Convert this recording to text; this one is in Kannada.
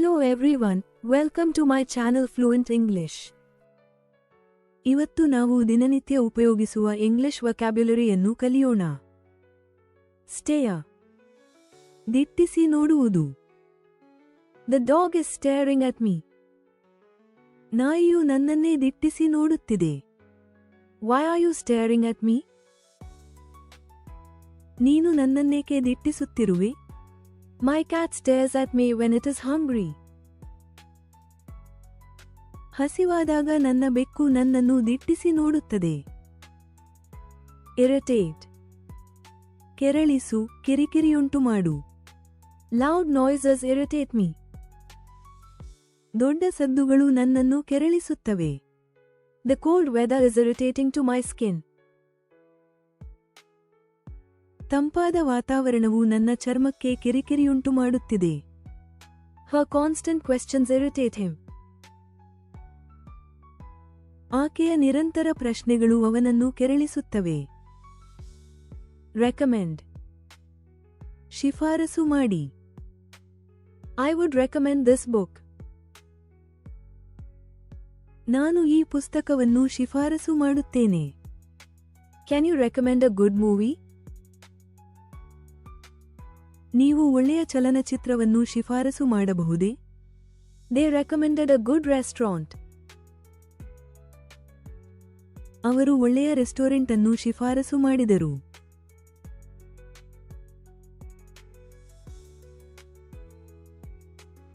Hello everyone, welcome to my channel Fluent English. ಇವತ್ತು ನಾವು ದಿನನಿತ್ಯ ಉಪಯೋಗಿಸುವ ಇಂಗ್ಲಿಷ್ ವೊಕ್ಯಾಬ್ಯುಲರಿಯನ್ನು ಕಲಿಯೋಣ. ಸ್ಟೇಯ ದಿಟ್ಟಿಸಿ ನೋಡುವುದು. The dog is staring at me. ನಾಯಿಯು ನನ್ನನ್ನೇ ದಿಟ್ಟಿಸಿ ನೋಡುತ್ತಿದೆ. Why are you staring at me? ನೀನು ನನ್ನನ್ನೇಕೆ ದಿಟ್ಟಿಸುತ್ತಿರುವೆ? My cat stares at me when it is hungry. ಹಸಿವಾದಾಗ ನನ್ನ ಬೆಕ್ಕು ನನ್ನನ್ನು ದಿಟ್ಟಿಸಿ ನೋಡುತ್ತದೆ. Irritate ಕೆರಳಿಸು, ಕಿರಿಕಿರಿಯುಂಟು ಮಾಡು. Loud noises irritate me. ದೊಡ್ಡ ಸದ್ದುಗಳು ನನ್ನನ್ನು ಕೆರಳಿಸುತ್ತವೆ. The cold weather is irritating to my skin. ತಂಪಾದ ವಾತಾವರಣವು ನನ್ನ ಚರ್ಮಕ್ಕೆ ಕಿರಿಕಿರಿಯುಂಟು ಮಾಡುತ್ತಿದೆ. Her constant questions irritate him. ಆಕೆಯ ನಿರಂತರ ಪ್ರಶ್ನೆಗಳು ಅವನನ್ನು ಕೆರಳಿಸುತ್ತವೆ. Recommend ಶಿಫಾರಸು ಮಾಡಿ. I would recommend this book. ನಾನು ಈ ಪುಸ್ತಕವನ್ನು ಶಿಫಾರಸು ಮಾಡುತ್ತೇನೆ. Can you recommend a good movie? ನೀವು ಒಳ್ಳೆಯ ಚಲನಚಿತ್ರವನ್ನು ಶಿಫಾರಸು ಮಾಡಬಹುದೇ? They recommended a good restaurant. ಅವರು ಒಳ್ಳೆಯ ರೆಸ್ಟೋರೆಂಟ್ ಅನ್ನು ಶಿಫಾರಸು ಮಾಡಿದರು.